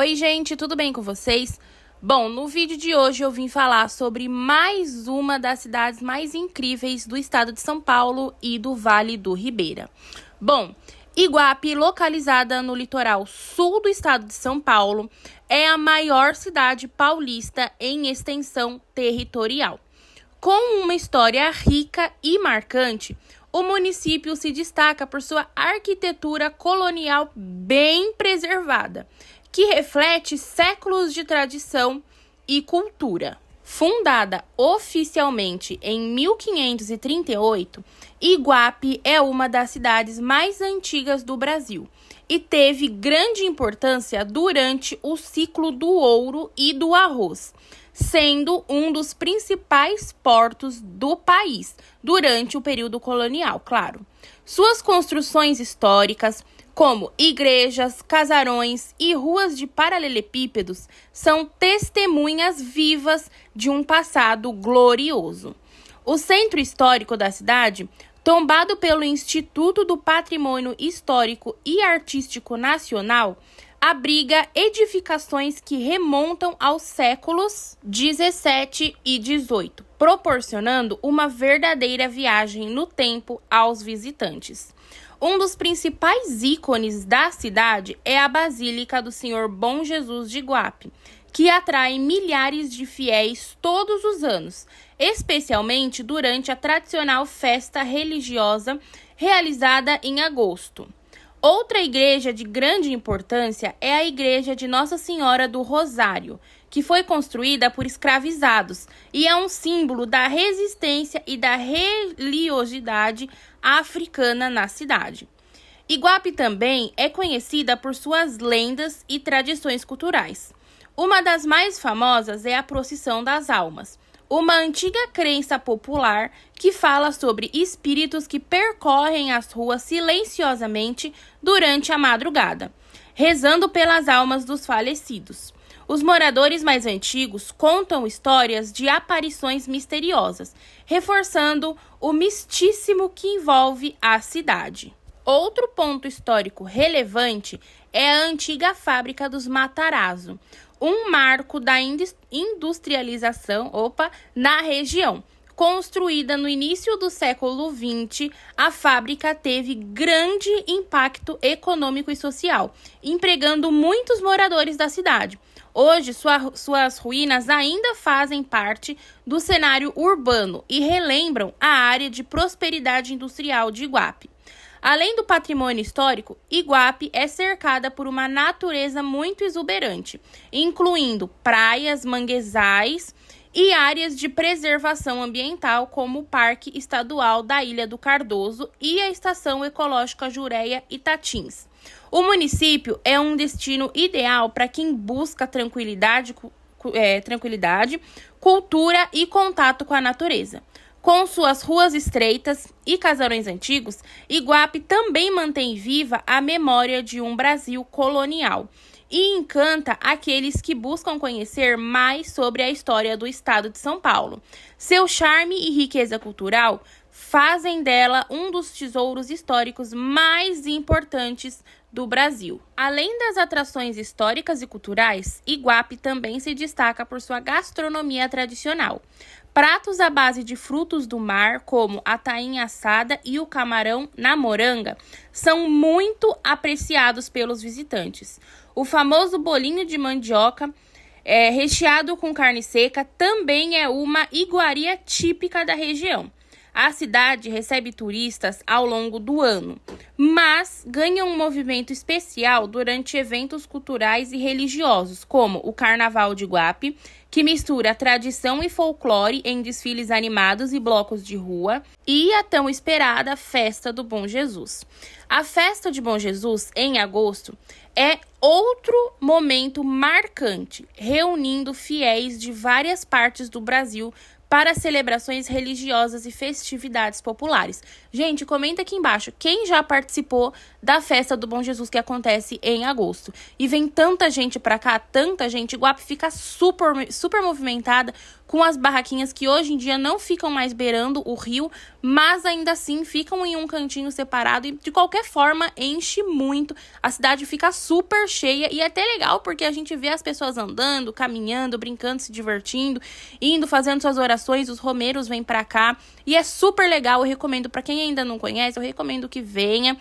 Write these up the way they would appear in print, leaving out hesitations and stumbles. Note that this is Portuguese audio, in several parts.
Oi, gente, tudo bem com vocês? Bom, no vídeo de hoje eu vim falar sobre mais uma das cidades mais incríveis do estado de São Paulo e do Vale do Ribeira. Bom, Iguape, localizada no litoral sul do estado de São Paulo, é a maior cidade paulista em extensão territorial. Com uma história rica e marcante, o município se destaca por sua arquitetura colonial bem preservada, que reflete séculos de tradição e cultura. Fundada oficialmente em 1538, Iguape é uma das cidades mais antigas do Brasil e teve grande importância durante o ciclo do ouro e do arroz, sendo um dos principais portos do país durante o período colonial, claro. Suas construções históricas, como igrejas, casarões e ruas de paralelepípedos, são testemunhas vivas de um passado glorioso. O centro histórico da cidade, tombado pelo Instituto do Patrimônio Histórico e Artístico Nacional, abriga edificações que remontam aos séculos 17 e 18, proporcionando uma verdadeira viagem no tempo aos visitantes. Um dos principais ícones da cidade é a Basílica do Senhor Bom Jesus de Iguape, que atrai milhares de fiéis todos os anos, especialmente durante a tradicional festa religiosa realizada em agosto. Outra igreja de grande importância é a Igreja de Nossa Senhora do Rosário, que foi construída por escravizados e é um símbolo da resistência e da religiosidade africana na cidade. Iguape também é conhecida por suas lendas e tradições culturais. Uma das mais famosas é a Procissão das Almas, uma antiga crença popular que fala sobre espíritos que percorrem as ruas silenciosamente durante a madrugada, rezando pelas almas dos falecidos. Os moradores mais antigos contam histórias de aparições misteriosas, reforçando o misticismo que envolve a cidade. Outro ponto histórico relevante é a antiga fábrica dos Matarazzo, um marco da industrialização na região. Construída no início do século XX, a fábrica teve grande impacto econômico e social, empregando muitos moradores da cidade. Hoje, suas ruínas ainda fazem parte do cenário urbano e relembram a área de prosperidade industrial de Iguape. Além do patrimônio histórico, Iguape é cercada por uma natureza muito exuberante, incluindo praias, manguezais e áreas de preservação ambiental, como o Parque Estadual da Ilha do Cardoso e a Estação Ecológica Jureia Itatins. O município é um destino ideal para quem busca tranquilidade, cultura e contato com a natureza. Com suas ruas estreitas e casarões antigos, Iguape também mantém viva a memória de um Brasil colonial e encanta aqueles que buscam conhecer mais sobre a história do estado de São Paulo. Seu charme e riqueza cultural fazem dela um dos tesouros históricos mais importantes do Brasil. Além das atrações históricas e culturais, Iguape também se destaca por sua gastronomia tradicional. Pratos à base de frutos do mar, como a tainha assada e o camarão na moranga, são muito apreciados pelos visitantes. O famoso bolinho de mandioca, recheado com carne seca, também é uma iguaria típica da região. A cidade recebe turistas ao longo do ano, mas ganha um movimento especial durante eventos culturais e religiosos, como o Carnaval de Iguape, que mistura tradição e folclore em desfiles animados e blocos de rua, e a tão esperada Festa do Bom Jesus. A Festa de Bom Jesus, em agosto, é outro momento marcante, reunindo fiéis de várias partes do Brasil para celebrações religiosas e festividades populares. Gente, comenta aqui embaixo quem já participou da festa do Bom Jesus que acontece em agosto. E vem tanta gente pra cá, tanta gente. Iguape fica super movimentada com as barraquinhas que hoje em dia não ficam mais beirando o rio, mas ainda assim ficam em um cantinho separado e de qualquer forma enche muito. A cidade fica super cheia e é até legal porque a gente vê as pessoas andando, caminhando, brincando, se divertindo, indo, fazendo suas orações, os romeiros vêm pra cá e é super legal. Eu recomendo pra quem ainda não conhece, eu recomendo que venha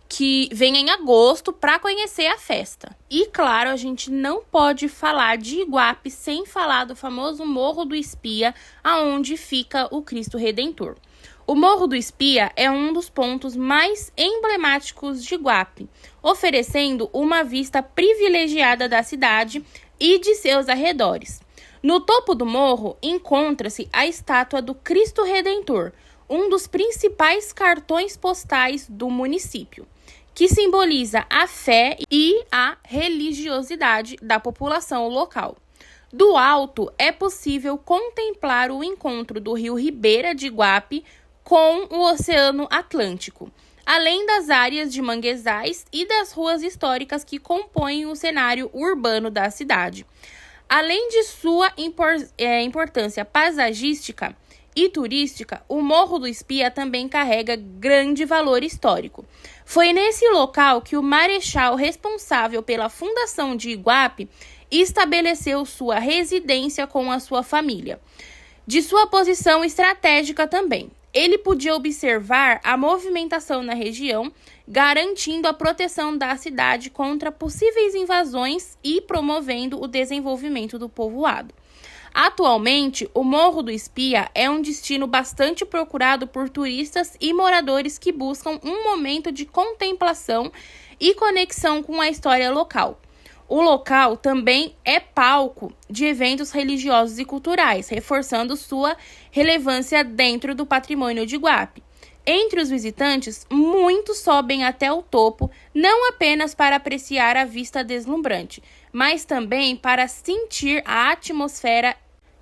em agosto para conhecer a festa. E claro, a gente não pode falar de Iguape sem falar do famoso Morro do Espia, aonde fica o Cristo Redentor. O Morro do Espia é um dos pontos mais emblemáticos de Iguape, oferecendo uma vista privilegiada da cidade e de seus arredores. No topo do morro encontra-se a estátua do Cristo Redentor, um dos principais cartões postais do município, que simboliza a fé e a religiosidade da população local. Do alto, é possível contemplar o encontro do rio Ribeira de Iguape com o Oceano Atlântico, além das áreas de manguezais e das ruas históricas que compõem o cenário urbano da cidade. Além de sua importância paisagística e turística, o Morro do Espia também carrega grande valor histórico. Foi nesse local que o marechal responsável pela fundação de Iguape estabeleceu sua residência com a sua família. De sua posição estratégica também, ele podia observar a movimentação na região, garantindo a proteção da cidade contra possíveis invasões e promovendo o desenvolvimento do povoado. Atualmente, o Morro do Espia é um destino bastante procurado por turistas e moradores que buscam um momento de contemplação e conexão com a história local. O local também é palco de eventos religiosos e culturais, reforçando sua relevância dentro do patrimônio de Iguape. Entre os visitantes, muitos sobem até o topo, não apenas para apreciar a vista deslumbrante, mas também para sentir a atmosfera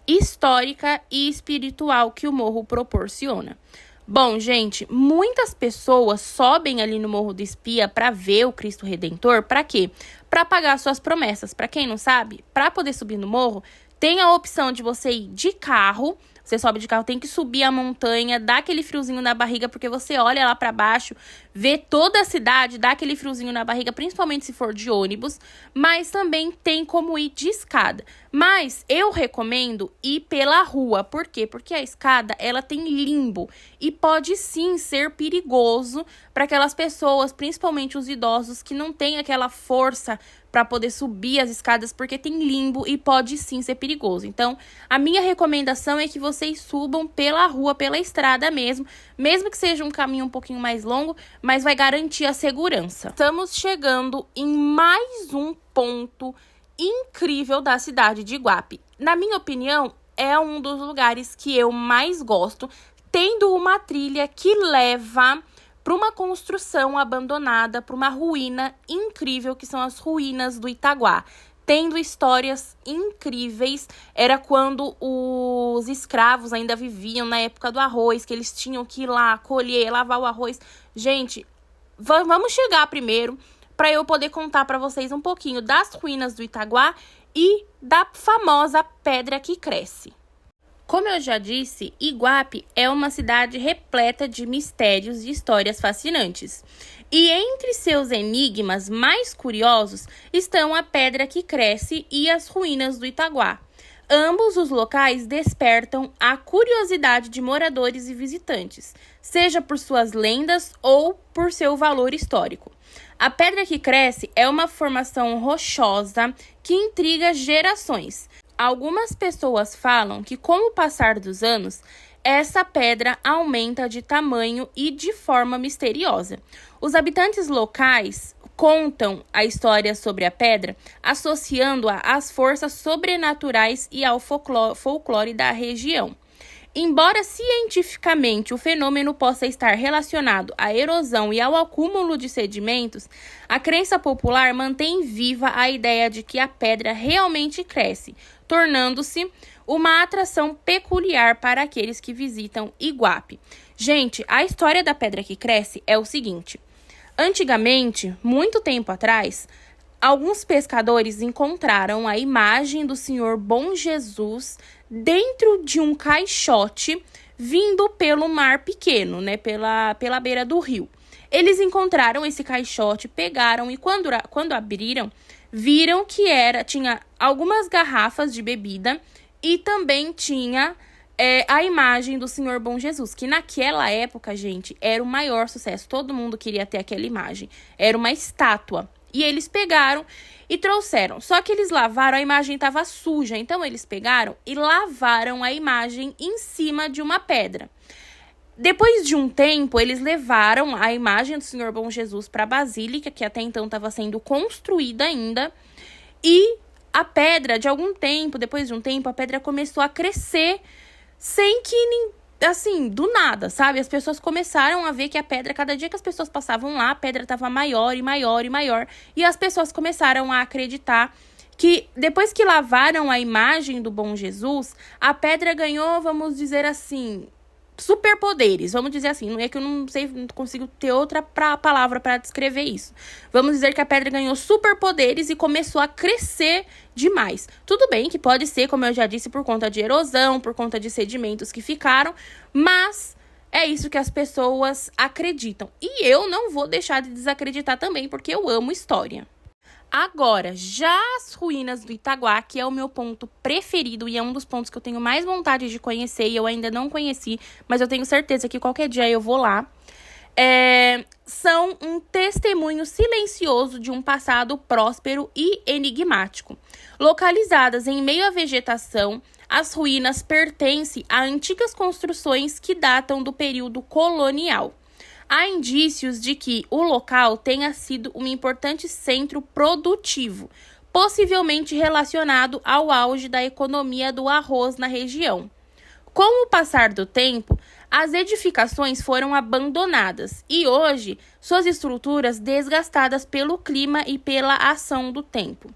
histórica e espiritual que o morro proporciona. Bom, gente, muitas pessoas sobem ali no Morro do Espia para ver o Cristo Redentor. Para quê? Para pagar suas promessas. Para quem não sabe, para poder subir no morro, tem a opção de você ir de carro. Você sobe de carro, tem que subir a montanha, dá aquele friozinho na barriga, porque você olha lá para baixo, vê toda a cidade, dá aquele friozinho na barriga, principalmente se for de ônibus, mas também tem como ir de escada. Mas eu recomendo ir pela rua. Por quê? Porque a escada, ela tem limbo e pode sim ser perigoso para aquelas pessoas, principalmente os idosos, que não têm aquela força para poder subir as escadas, porque tem limbo e pode sim ser perigoso. Então, a minha recomendação é que vocês subam pela rua, pela estrada mesmo que seja um caminho um pouquinho mais longo, mas vai garantir a segurança. Estamos chegando em mais um ponto incrível da cidade de Iguape. Na minha opinião, é um dos lugares que eu mais gosto, tendo uma trilha que leva para uma construção abandonada, para uma ruína incrível, que são as ruínas do Itaguá. Tendo histórias incríveis, era quando os escravos ainda viviam na época do arroz, que eles tinham que ir lá colher, lavar o arroz. Gente, vamos chegar primeiro para eu poder contar para vocês um pouquinho das ruínas do Itaguá e da famosa Pedra que Cresce. Como eu já disse, Iguape é uma cidade repleta de mistérios e histórias fascinantes. E entre seus enigmas mais curiosos estão a Pedra que Cresce e as ruínas do Itaguá. Ambos os locais despertam a curiosidade de moradores e visitantes, seja por suas lendas ou por seu valor histórico. A Pedra que Cresce é uma formação rochosa que intriga gerações. Algumas pessoas falam que, com o passar dos anos, essa pedra aumenta de tamanho e de forma misteriosa. Os habitantes locais contam a história sobre a pedra, associando-a às forças sobrenaturais e ao folclore da região. Embora cientificamente o fenômeno possa estar relacionado à erosão e ao acúmulo de sedimentos, a crença popular mantém viva a ideia de que a pedra realmente cresce, tornando-se uma atração peculiar para aqueles que visitam Iguape. Gente, a história da pedra que cresce é o seguinte. Antigamente, muito tempo atrás, alguns pescadores encontraram a imagem do Senhor Bom Jesus dentro de um caixote vindo pelo mar pequeno, né? Pela beira do rio. Eles encontraram esse caixote, pegaram e quando abriram, viram que tinha algumas garrafas de bebida e também tinha a imagem do Senhor Bom Jesus, que naquela época, gente, era o maior sucesso. Todo mundo queria ter aquela imagem. Era uma estátua. E eles pegaram e trouxeram. Só que eles lavaram, a imagem estava suja. Então, eles pegaram e lavaram a imagem em cima de uma pedra. Depois de um tempo, eles levaram a imagem do Senhor Bom Jesus para a Basílica, que até então estava sendo construída ainda. E a pedra, depois de um tempo, a pedra começou a crescer sem que, assim, do nada, sabe? As pessoas começaram a ver que a pedra, cada dia que as pessoas passavam lá, a pedra estava maior e maior e maior. E as pessoas começaram a acreditar que depois que lavaram a imagem do Bom Jesus, a pedra ganhou, vamos dizer assim, superpoderes, vamos dizer assim, não é que eu não sei, não consigo ter outra palavra para descrever isso. Vamos dizer que a pedra ganhou superpoderes e começou a crescer demais. Tudo bem que pode ser, como eu já disse, por conta de erosão, por conta de sedimentos que ficaram, mas é isso que as pessoas acreditam. E eu não vou deixar de desacreditar também, porque eu amo história. Agora, já as ruínas do Itaguá, que é o meu ponto preferido e é um dos pontos que eu tenho mais vontade de conhecer e eu ainda não conheci, mas eu tenho certeza que qualquer dia eu vou lá, são um testemunho silencioso de um passado próspero e enigmático. Localizadas em meio à vegetação, as ruínas pertencem a antigas construções que datam do período colonial. Há indícios de que o local tenha sido um importante centro produtivo, possivelmente relacionado ao auge da economia do arroz na região. Com o passar do tempo, as edificações foram abandonadas e hoje suas estruturas desgastadas pelo clima e pela ação do tempo.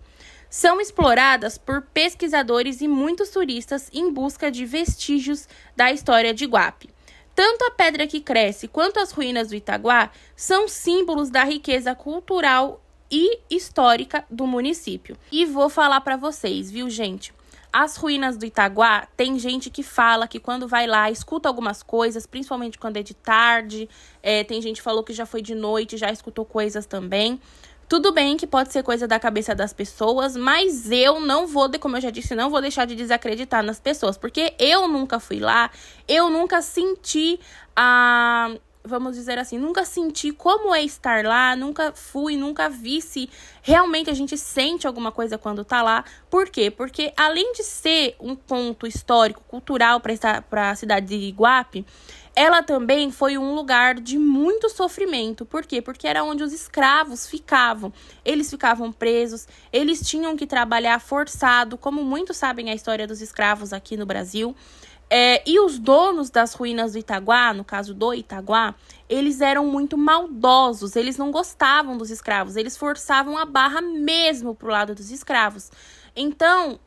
São exploradas por pesquisadores e muitos turistas em busca de vestígios da história de Iguape. Tanto a pedra que cresce quanto as ruínas do Itaguá são símbolos da riqueza cultural e histórica do município. E vou falar para vocês, viu, gente? As ruínas do Itaguá, tem gente que fala que quando vai lá, escuta algumas coisas, principalmente quando é de tarde. Tem gente que falou que já foi de noite, já escutou coisas também. Tudo bem que pode ser coisa da cabeça das pessoas, mas eu não vou, como eu já disse, não vou deixar de desacreditar nas pessoas, porque eu nunca fui lá, eu nunca senti vamos dizer assim, nunca senti como é estar lá, nunca fui, nunca vi se realmente a gente sente alguma coisa quando tá lá. Por quê? Porque além de ser um ponto histórico, cultural para a cidade de Iguape, ela também foi um lugar de muito sofrimento. Por quê? Porque era onde os escravos ficavam. Eles ficavam presos, eles tinham que trabalhar forçado, como muitos sabem a história dos escravos aqui no Brasil. E os donos das ruínas do Itaguá, no caso do Itaguá, eles eram muito maldosos, eles não gostavam dos escravos, eles forçavam a barra mesmo pro lado dos escravos. Então,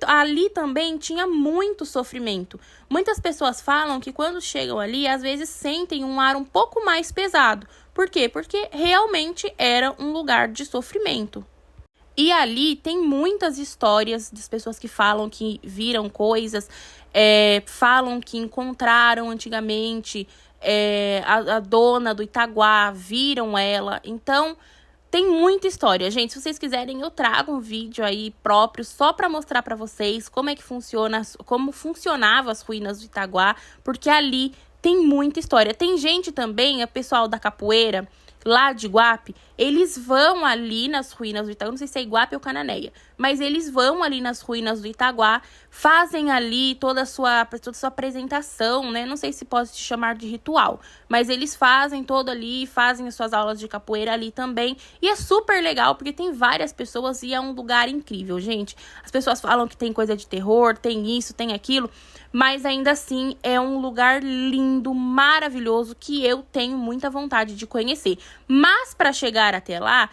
ali também tinha muito sofrimento. Muitas pessoas falam que quando chegam ali, às vezes sentem um ar um pouco mais pesado. Por quê? Porque realmente era um lugar de sofrimento. E ali tem muitas histórias das pessoas que falam que viram coisas, falam que encontraram antigamente a dona do Itaguá, viram ela. Então, tem muita história, gente. Se vocês quiserem, eu trago um vídeo aí próprio só para mostrar para vocês como é que funciona, como funcionavam as ruínas do Itaguá, porque ali tem muita história. Tem gente também, o pessoal da capoeira, lá de Iguape, eles vão ali nas ruínas do Itaguá, não sei se é Iguape ou Cananéia, mas eles vão ali nas ruínas do Itaguá, fazem ali toda a sua apresentação, né? Não sei se pode se chamar de ritual, mas eles fazem todo ali, fazem as suas aulas de capoeira ali também, e é super legal, porque tem várias pessoas e é um lugar incrível, gente. As pessoas falam que tem coisa de terror, tem isso, tem aquilo, mas ainda assim é um lugar lindo, maravilhoso, que eu tenho muita vontade de conhecer. Mas para chegar até lá,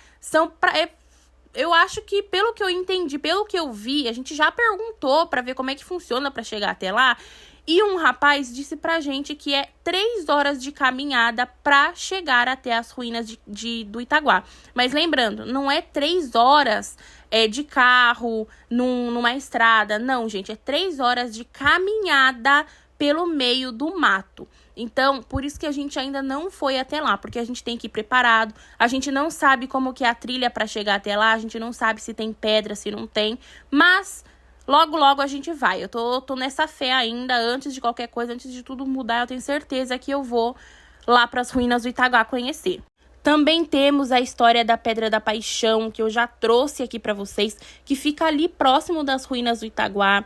eu acho que, pelo que eu entendi, pelo que eu vi, a gente já perguntou para ver como é que funciona para chegar até lá. E um rapaz disse pra gente que é 3 horas de caminhada pra chegar até as ruínas do Itaguá. Mas lembrando, não é 3 horas de carro, numa estrada. Não, gente, é 3 horas de caminhada pelo meio do mato. Então, por isso que a gente ainda não foi até lá, porque a gente tem que ir preparado, a gente não sabe como que é a trilha para chegar até lá, a gente não sabe se tem pedra, se não tem, mas logo, logo a gente vai. Eu tô nessa fé ainda, antes de qualquer coisa, antes de tudo mudar, eu tenho certeza que eu vou lá para as ruínas do Itaguá conhecer. Também temos a história da Pedra da Paixão, que eu já trouxe aqui para vocês, que fica ali próximo das ruínas do Itaguá.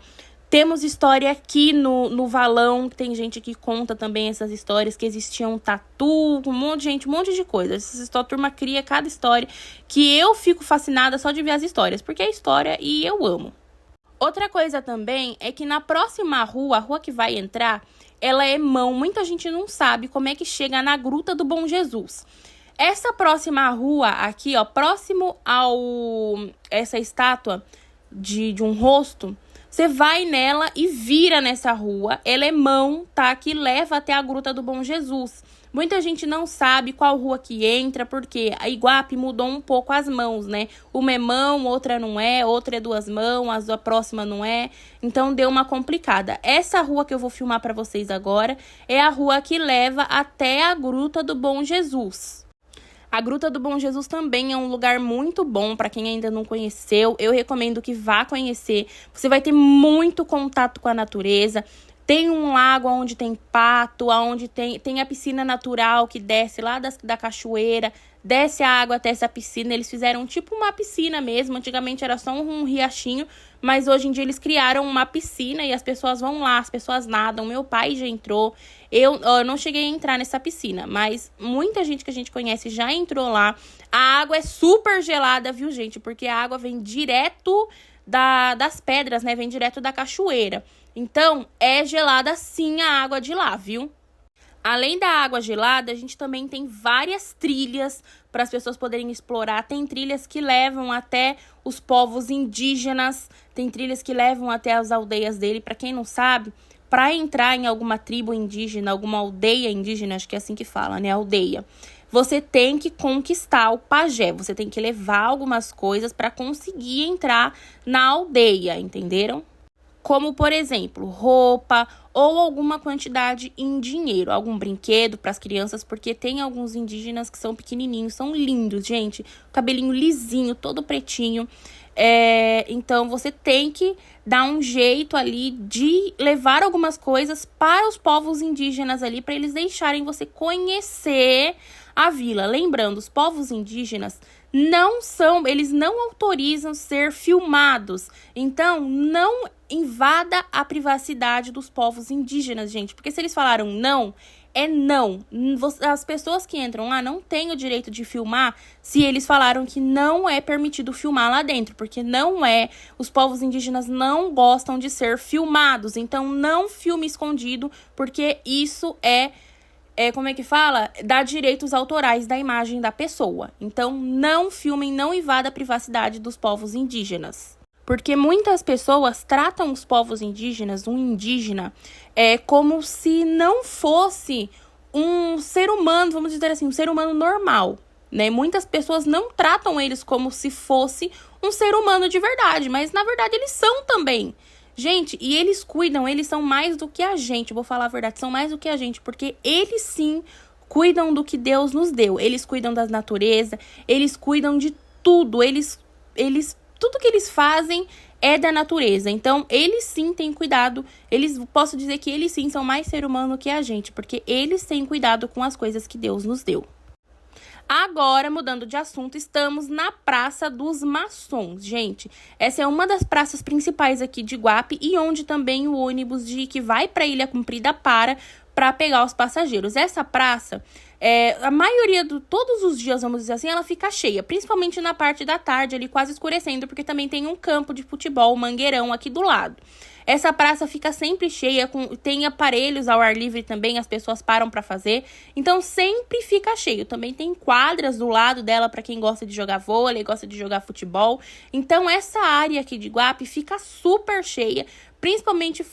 Temos história aqui no Valão, que tem gente que conta também essas histórias, que existia um tatu, um monte de gente, um monte de coisa. A turma cria cada história, que eu fico fascinada só de ver as histórias, porque é história e eu amo. Outra coisa também é que na próxima rua, a rua que vai entrar, ela é mão. Muita gente não sabe como é que chega na Gruta do Bom Jesus. Essa próxima rua aqui, ó, próximo essa estátua de um rosto, você vai nela e vira nessa rua. Ela é mão, tá? Que leva até a Gruta do Bom Jesus. Muita gente não sabe qual rua que entra, porque a Iguape mudou um pouco as mãos, né? Uma é mão, outra não é, outra é 2 mãos, a próxima não é. Então, deu uma complicada. Essa rua que eu vou filmar pra vocês agora é a rua que leva até a Gruta do Bom Jesus. A Gruta do Bom Jesus também é um lugar muito bom para quem ainda não conheceu. Eu recomendo que vá conhecer. Você vai ter muito contato com a natureza. Tem um lago onde tem pato, onde tem a piscina natural que desce lá da cachoeira. Desce a água até essa piscina. Eles fizeram tipo uma piscina mesmo. Antigamente era só um riachinho, mas hoje em dia eles criaram uma piscina e as pessoas vão lá, as pessoas nadam. Meu pai já entrou. Eu não cheguei a entrar nessa piscina, mas muita gente que a gente conhece já entrou lá. A água é super gelada, viu, gente? Porque a água vem direto das pedras, né? Vem direto da cachoeira. Então, é gelada sim a água de lá, viu? Além da água gelada, a gente também tem várias trilhas para as pessoas poderem explorar. Tem trilhas que levam até os povos indígenas, tem trilhas que levam até as aldeias dele. Para quem não sabe, para entrar em alguma tribo indígena, alguma aldeia indígena, acho que é assim que fala, né? Aldeia. Você tem que conquistar o pajé, você tem que levar algumas coisas para conseguir entrar na aldeia, entenderam? Como, por exemplo, roupa ou alguma quantidade em dinheiro, algum brinquedo para as crianças, porque tem alguns indígenas que são pequenininhos, são lindos, gente, cabelinho lisinho, todo pretinho. Então, você tem que dar um jeito ali de levar algumas coisas para os povos indígenas ali, para eles deixarem você conhecer a vila. Lembrando, os povos indígenas eles não autorizam ser filmados. Então, não invada a privacidade dos povos indígenas, gente. Porque se eles falaram não, é não. As pessoas que entram lá não têm o direito de filmar se eles falaram que não é permitido filmar lá dentro. Porque não é. Os povos indígenas não gostam de ser filmados. Então, não filme escondido, porque isso como é que fala? Dá direitos autorais da imagem da pessoa. Então, não filmem, não invada a privacidade dos povos indígenas. Porque muitas pessoas tratam os povos indígenas, um indígena, como se não fosse um ser humano, vamos dizer assim, um ser humano normal, né? Muitas pessoas não tratam eles como se fosse um ser humano de verdade, mas na verdade eles são também. Gente, e eles cuidam, eles são mais do que a gente, vou falar a verdade, são mais do que a gente, porque eles sim cuidam do que Deus nos deu. Eles cuidam da natureza, eles cuidam de tudo, tudo que eles fazem é da natureza. Então, eles sim têm cuidado, posso dizer que eles sim são mais ser humano que a gente, porque eles têm cuidado com as coisas que Deus nos deu. Agora, mudando de assunto, estamos na Praça dos Maçons, gente. Essa é uma das praças principais aqui de Iguape e onde também o ônibus que vai para Ilha Comprida para, para pegar os passageiros. Essa praça, a maioria todos os dias, vamos dizer assim, ela fica cheia, principalmente na parte da tarde, ali quase escurecendo, porque também tem um campo de futebol, um mangueirão aqui do lado. Essa praça fica sempre cheia, tem aparelhos ao ar livre também, as pessoas param para fazer, então sempre fica cheio. Também tem quadras do lado dela para quem gosta de jogar vôlei, gosta de jogar futebol. Então essa área aqui de Iguape fica super cheia, principalmente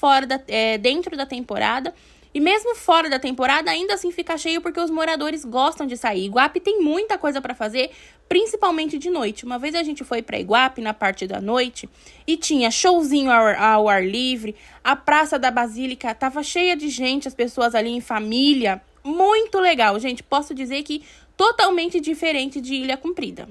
dentro da temporada. E mesmo fora da temporada, ainda assim fica cheio porque os moradores gostam de sair. Iguape tem muita coisa para fazer, principalmente de noite. Uma vez a gente foi para Iguape na parte da noite e tinha showzinho ao ar livre. A Praça da Basílica tava cheia de gente, as pessoas ali em família. Muito legal, gente. Posso dizer que totalmente diferente de Ilha Comprida.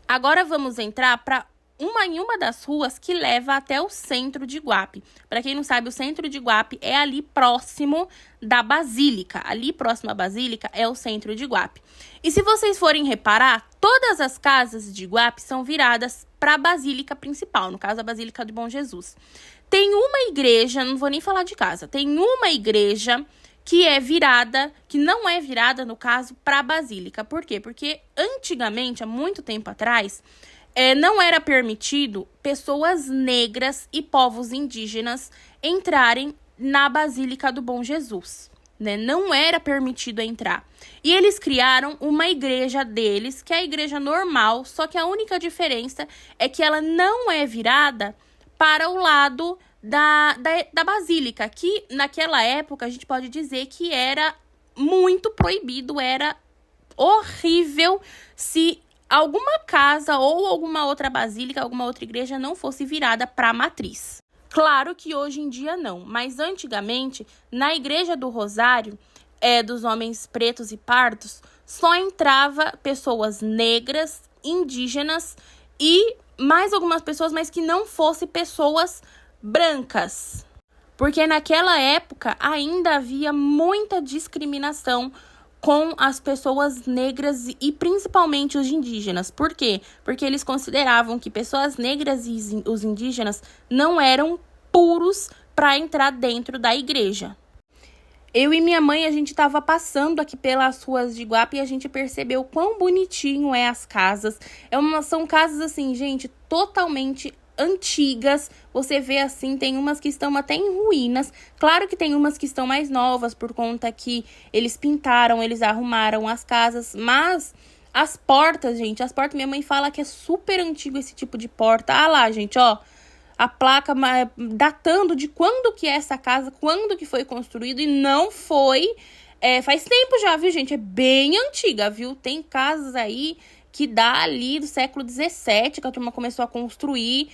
Agora vamos entrar para uma das ruas que leva até o centro de Iguape. Para quem não sabe, o centro de Iguape é ali próximo da Basílica. Ali próximo à Basílica é o centro de Iguape. E se vocês forem reparar, todas as casas de Iguape são viradas para a Basílica principal, no caso a Basílica do Bom Jesus. Tem uma igreja, não vou nem falar de casa, tem uma igreja que não é virada, no caso, para a Basílica. Por quê? Porque antigamente, há muito tempo atrás, não era permitido pessoas negras e povos indígenas entrarem na Basílica do Bom Jesus, né? Não era permitido entrar. E eles criaram uma igreja deles, que é a igreja normal, só que a única diferença é que ela não é virada para o lado da Basílica, que naquela época a gente pode dizer que era muito proibido, era horrível se alguma casa ou alguma outra basílica, alguma outra igreja não fosse virada para a matriz. Claro que hoje em dia não, mas antigamente, na Igreja do Rosário, dos homens pretos e pardos, só entrava pessoas negras, indígenas e mais algumas pessoas, mas que não fossem pessoas brancas. Porque naquela época ainda havia muita discriminação com as pessoas negras e principalmente os indígenas. Por quê? Porque eles consideravam que pessoas negras e os indígenas não eram puros para entrar dentro da igreja. Eu e minha mãe, a gente estava passando aqui pelas ruas de Iguape e a gente percebeu quão bonitinho as casas. São casas assim, gente, totalmente antigas. Você vê assim, tem umas que estão até em ruínas. Claro que tem umas que estão mais novas por conta que eles pintaram, eles arrumaram as casas, mas as portas, gente, minha mãe fala que é super antigo esse tipo de porta. Ah lá, gente, ó, a placa datando de quando que é essa casa, quando que foi construído e não foi, faz tempo já, viu, gente? É bem antiga, viu? Tem casas aí que dá ali do século XVII, que a turma começou a construir.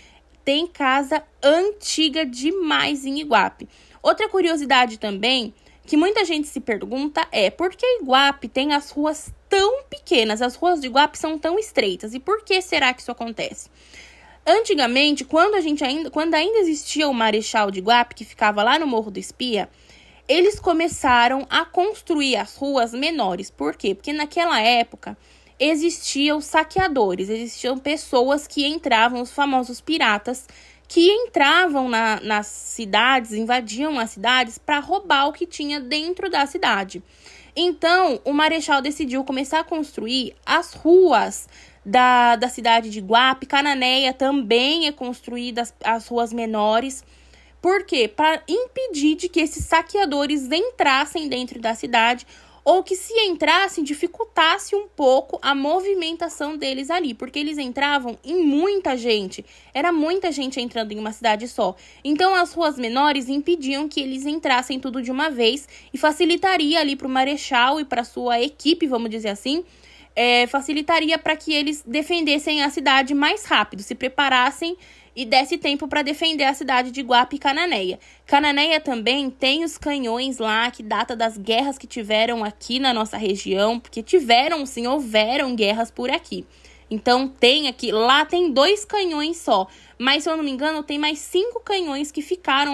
Tem casa antiga demais em Iguape. Outra curiosidade também, que muita gente se pergunta por que Iguape tem as ruas tão pequenas? As ruas de Iguape são tão estreitas. E por que será que isso acontece? Antigamente, quando ainda existia o Marechal de Iguape, que ficava lá no Morro do Espia, eles começaram a construir as ruas menores. Por quê? Porque naquela época existiam saqueadores, existiam pessoas que entravam, os famosos piratas, que entravam nas cidades, invadiam as cidades para roubar o que tinha dentro da cidade. Então, o Marechal decidiu começar a construir as ruas da cidade de Iguape. Cananéia também é construída as ruas menores. Por quê? Para impedir de que esses saqueadores entrassem dentro da cidade, ou que se entrassem, dificultasse um pouco a movimentação deles ali, porque eles entravam em muita gente, era muita gente entrando em uma cidade só. Então as ruas menores impediam que eles entrassem tudo de uma vez e facilitaria ali para o Marechal e para sua equipe, vamos dizer assim, facilitaria para que eles defendessem a cidade mais rápido, se preparassem e desse tempo para defender a cidade de Iguape e Cananéia. Cananéia também tem os canhões lá, que data das guerras que tiveram aqui na nossa região, porque houveram guerras por aqui. Então tem aqui, lá tem 2 canhões só, mas se eu não me engano tem mais 5 canhões que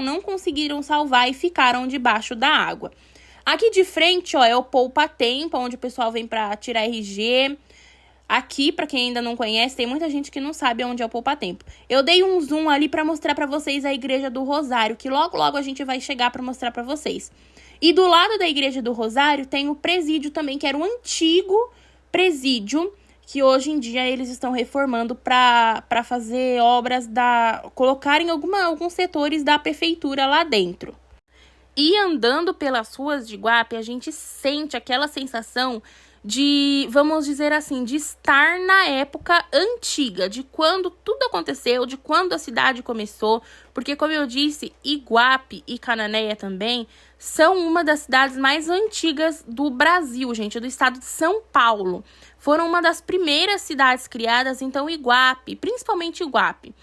não conseguiram salvar e ficaram debaixo da água. Aqui de frente, ó, é o Poupa Tempo, onde o pessoal vem para tirar RG. Aqui, pra quem ainda não conhece, tem muita gente que não sabe onde é o Poupa Tempo. Eu dei um zoom ali pra mostrar pra vocês a Igreja do Rosário, que logo a gente vai chegar pra mostrar pra vocês. E do lado da Igreja do Rosário tem o presídio também, que era um antigo presídio, que hoje em dia eles estão reformando pra fazer obras colocarem alguns setores da prefeitura lá dentro. E andando pelas ruas de Iguape, a gente sente aquela sensação de, vamos dizer assim, de estar na época antiga, de quando tudo aconteceu, de quando a cidade começou, porque, como eu disse, Iguape e Cananéia também são uma das cidades mais antigas do Brasil, gente, do estado de São Paulo. Foram uma das primeiras cidades criadas, então Iguape, principalmente Iguape,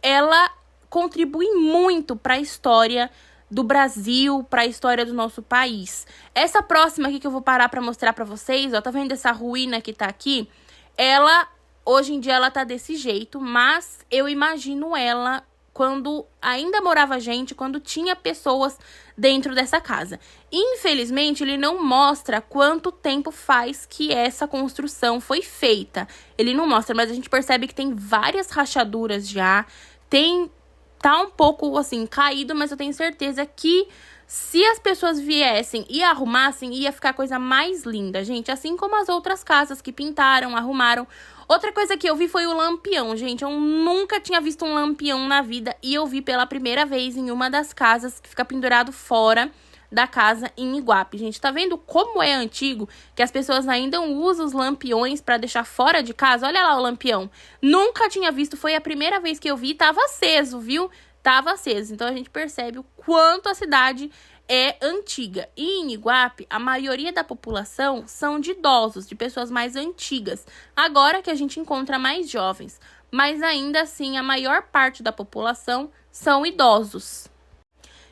ela contribui muito para a história do Brasil, para a história do nosso país. Essa próxima aqui que eu vou parar para mostrar para vocês, ó, tá vendo essa ruína que tá aqui? Ela, hoje em dia, ela tá desse jeito, mas eu imagino ela quando ainda morava gente, quando tinha pessoas dentro dessa casa. Infelizmente, ele não mostra quanto tempo faz que essa construção foi feita. Ele não mostra, mas a gente percebe que tem várias rachaduras já, tá um pouco, assim, caído, mas eu tenho certeza que se as pessoas viessem e arrumassem, ia ficar a coisa mais linda, gente. Assim como as outras casas que pintaram, arrumaram. Outra coisa que eu vi foi o lampião, gente. Eu nunca tinha visto um lampião na vida e eu vi pela primeira vez em uma das casas que fica pendurado fora da casa em Iguape. Gente, tá vendo como é antigo? Que as pessoas ainda usam os lampiões pra deixar fora de casa. Olha lá o lampião. Nunca tinha visto, foi a primeira vez que eu vi, tava aceso, viu? Tava aceso. Então a gente percebe o quanto a cidade é antiga. E em Iguape, a maioria da população são de idosos, de pessoas mais antigas. Agora que a gente encontra mais jovens. Mas ainda assim, a maior parte da população são idosos.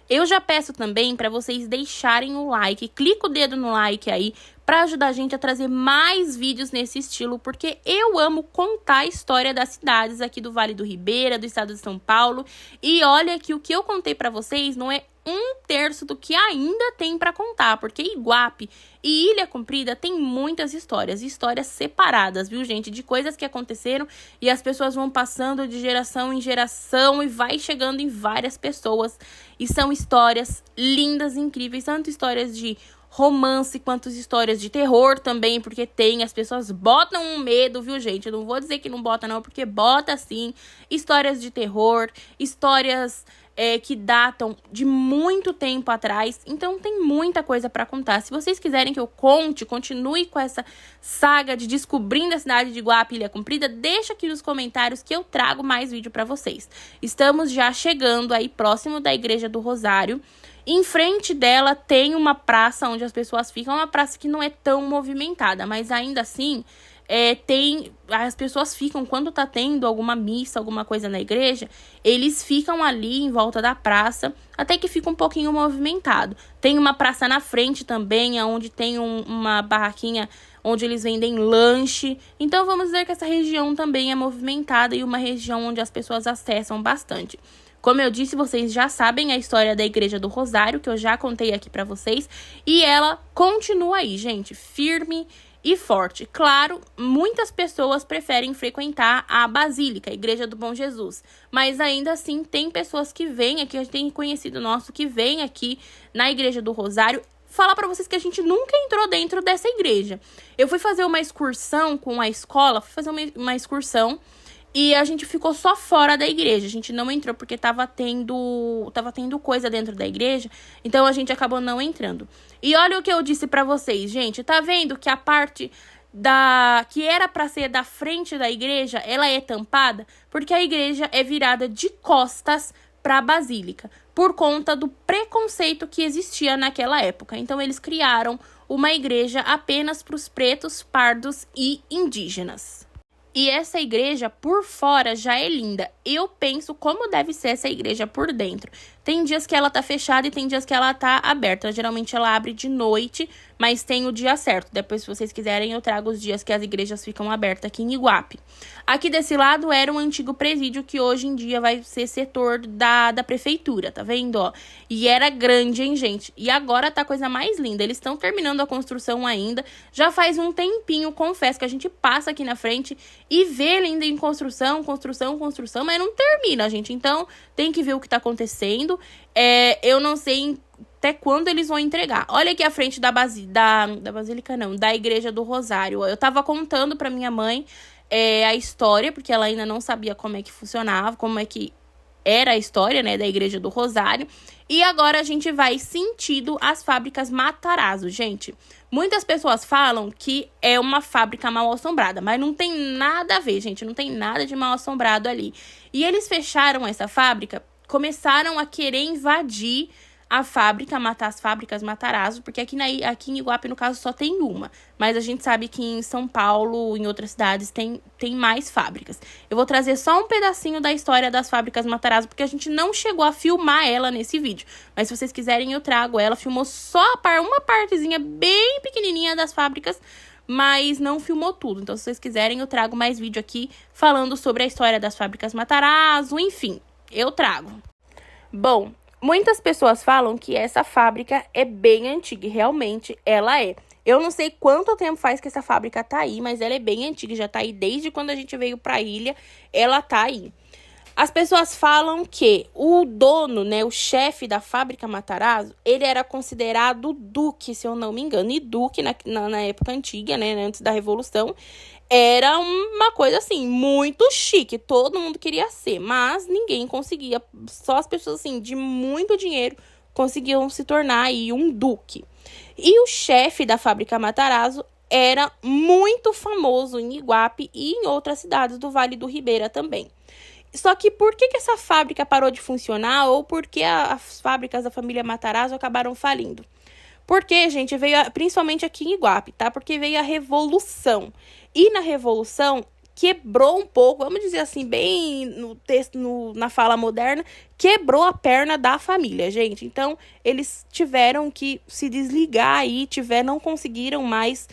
Eu já peço também para vocês deixarem o like, clica o dedo no like aí para ajudar a gente a trazer mais vídeos nesse estilo, porque eu amo contar a história das cidades aqui do Vale do Ribeira, do estado de São Paulo. E olha que o que eu contei para vocês não é 1/3 do que ainda tem para contar, porque Iguape e Ilha Comprida tem muitas histórias separadas, viu, gente? De coisas que aconteceram e as pessoas vão passando de geração em geração e vai chegando em várias pessoas. E são histórias lindas, incríveis, tanto histórias de romance quanto histórias de terror também, porque as pessoas botam um medo, viu, gente? Eu não vou dizer que não bota não, porque bota sim. Histórias de terror, histórias que datam de muito tempo atrás. Então tem muita coisa para contar. Se vocês quiserem que eu continue com essa saga de descobrindo a cidade de Iguape e Ilha Comprida, deixa aqui nos comentários que eu trago mais vídeo para vocês. Estamos já chegando aí próximo da Igreja do Rosário. Em frente dela tem uma praça onde as pessoas ficam, uma praça que não é tão movimentada, mas ainda assim as pessoas ficam, quando tá tendo alguma missa, alguma coisa na igreja, eles ficam ali em volta da praça, até que fica um pouquinho movimentado. Tem uma praça na frente também, onde tem uma barraquinha onde eles vendem lanche. Então vamos dizer que essa região também é movimentada e uma região onde as pessoas acessam bastante. Como eu disse, vocês já sabem a história da Igreja do Rosário, que eu já contei aqui pra vocês. E ela continua aí, gente, firme e forte. Claro, muitas pessoas preferem frequentar a Basílica, a Igreja do Bom Jesus. Mas ainda assim, tem pessoas que vêm aqui, a gente tem conhecido nosso que vem aqui na Igreja do Rosário. Falar pra vocês que a gente nunca entrou dentro dessa igreja. Eu fui fazer uma excursão com a escola, fui fazer uma excursão. E a gente ficou só fora da igreja. A gente não entrou porque tava tendo coisa dentro da igreja. Então a gente acabou não entrando. E olha o que eu disse pra vocês, gente. Tá vendo que a parte que era pra ser da frente da igreja, ela é tampada? Porque a igreja é virada de costas pra basílica. Por conta do preconceito que existia naquela época. Então eles criaram uma igreja apenas pros pretos, pardos e indígenas. E essa igreja, por fora, já é linda. Eu penso como deve ser essa igreja por dentro. Tem dias que ela tá fechada e tem dias que ela tá aberta. Geralmente ela abre de noite, mas tem o dia certo. Depois, se vocês quiserem, eu trago os dias que as igrejas ficam abertas aqui em Iguape. Aqui desse lado era um antigo presídio que hoje em dia vai ser setor da prefeitura, tá vendo, ó? E era grande, hein, gente? E agora tá a coisa mais linda. Eles estão terminando a construção ainda. Já faz um tempinho, confesso, que a gente passa aqui na frente e vê ele ainda em construção, mas não termina, gente. Então, tem que ver o que tá acontecendo. Eu não sei até quando eles vão entregar. Olha aqui a frente da Basílica, não, da Igreja do Rosário. Eu tava contando pra minha mãe a história, porque ela ainda não sabia como é que funcionava, como é que era a história, né, da Igreja do Rosário. E agora a gente vai sentido as fábricas Matarazzo, gente. Muitas pessoas falam que é uma fábrica mal assombrada, mas não tem nada a ver, gente. Não tem nada de mal assombrado ali. E eles fecharam essa fábrica, começaram a querer invadir a fábrica, matar as fábricas Matarazzo, porque aqui em Iguape, no caso, só tem uma. Mas a gente sabe que em São Paulo, em outras cidades, tem mais fábricas. Eu vou trazer só um pedacinho da história das fábricas Matarazzo, porque a gente não chegou a filmar ela nesse vídeo. Mas se vocês quiserem, eu trago ela. Filmou só uma partezinha bem pequenininha das fábricas, mas não filmou tudo. Então, se vocês quiserem, eu trago mais vídeo aqui falando sobre a história das fábricas Matarazzo, enfim, eu trago. Bom, muitas pessoas falam que essa fábrica é bem antiga, e realmente ela é. Eu não sei quanto tempo faz que essa fábrica tá aí, mas ela é bem antiga, já tá aí desde quando a gente veio pra ilha, ela tá aí. As pessoas falam que o dono, né, o chefe da fábrica Matarazzo, ele era considerado duque, se eu não me engano. E duque, na época antiga, né, antes da Revolução, era uma coisa, assim, muito chique. Todo mundo queria ser, mas ninguém conseguia. Só as pessoas, assim, de muito dinheiro conseguiam se tornar aí um duque. E o chefe da fábrica Matarazzo era muito famoso em Iguape e em outras cidades do Vale do Ribeira também. Só que por que essa fábrica parou de funcionar ou por que as fábricas da família Matarazzo acabaram falindo? Porque, gente, veio, principalmente aqui em Iguape, tá? Porque veio a Revolução. E na Revolução quebrou um pouco, vamos dizer assim, bem no texto, na fala moderna, quebrou a perna da família, gente. Então, eles tiveram que se desligar aí, não conseguiram mais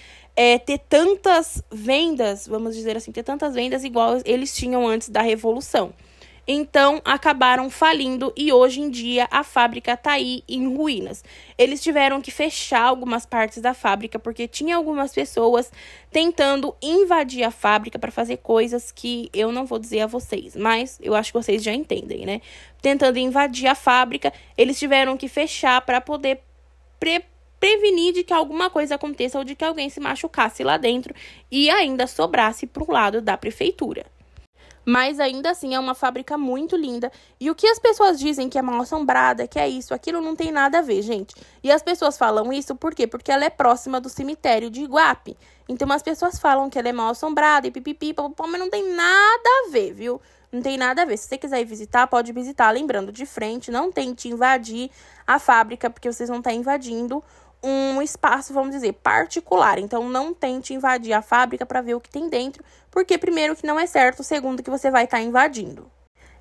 ter tantas vendas, vamos dizer assim, ter tantas vendas igual eles tinham antes da Revolução. Então, acabaram falindo e hoje em dia a fábrica tá aí em ruínas. Eles tiveram que fechar algumas partes da fábrica porque tinha algumas pessoas tentando invadir a fábrica para fazer coisas que eu não vou dizer a vocês, mas eu acho que vocês já entendem, né? Tentando invadir a fábrica, eles tiveram que fechar para poder prevenir de que alguma coisa aconteça ou de que alguém se machucasse lá dentro e ainda sobrasse para o lado da prefeitura. Mas ainda assim é uma fábrica muito linda. E o que as pessoas dizem que é mal assombrada, que é isso, aquilo, não tem nada a ver, gente. E as pessoas falam isso por quê? Porque ela é próxima do cemitério de Iguape. Então as pessoas falam que ela é mal assombrada e pipipi, papapá, mas não tem nada a ver, viu? Não tem nada a ver. Se você quiser ir visitar, pode visitar. Lembrando, de frente, não tente invadir a fábrica, porque vocês vão estar invadindo um espaço, vamos dizer, particular. Então, não tente invadir a fábrica para ver o que tem dentro, porque primeiro que não é certo, segundo que você vai estar invadindo.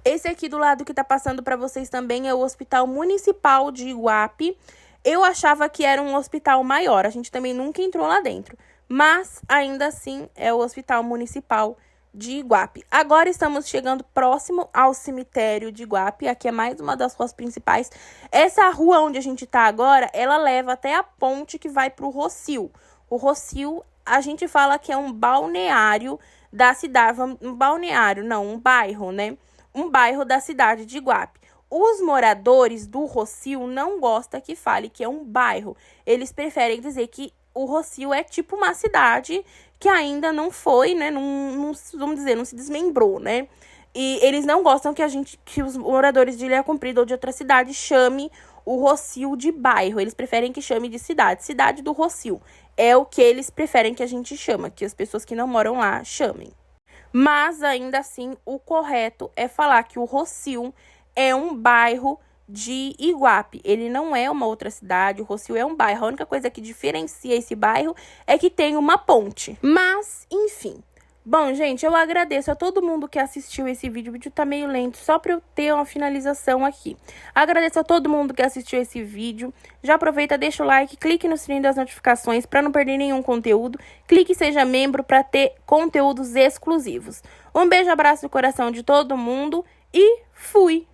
Esse aqui do lado que tá passando para vocês também é o Hospital Municipal de Iguape. Eu achava que era um hospital maior, a gente também nunca entrou lá dentro, mas ainda assim é o Hospital Municipal de Iguape. Agora estamos chegando próximo ao cemitério de Iguape. Aqui é mais uma das ruas principais. Essa rua onde a gente tá agora, ela leva até a ponte que vai pro Rossio. O Rossio, a gente fala que é um balneário da cidade, um balneário, não, um bairro, né? Um bairro da cidade de Iguape. Os moradores do Rossio não gostam que fale que é um bairro. Eles preferem dizer que o Rossio é tipo uma cidade que ainda não foi, né, vamos dizer, não se desmembrou, né? E eles não gostam que os moradores de Ilha Comprida ou de outra cidade chame o Rossio de bairro. Eles preferem que chame de cidade. Cidade do Rossio é o que eles preferem que a gente chama, que as pessoas que não moram lá chamem. Mas, ainda assim, o correto é falar que o Rossio é um bairro de Iguape. Ele não é uma outra cidade, o Rossio é um bairro. A única coisa que diferencia esse bairro é que tem uma ponte. Mas, enfim, Bom, gente, eu agradeço a todo mundo que assistiu esse vídeo. O vídeo tá meio lento, só pra eu ter uma finalização aqui. Agradeço a todo mundo que assistiu esse vídeo. Já aproveita, deixa o like, clique no sininho das notificações pra não perder nenhum conteúdo. Clique e seja membro pra ter conteúdos exclusivos. Um beijo, abraço no coração de todo mundo e fui!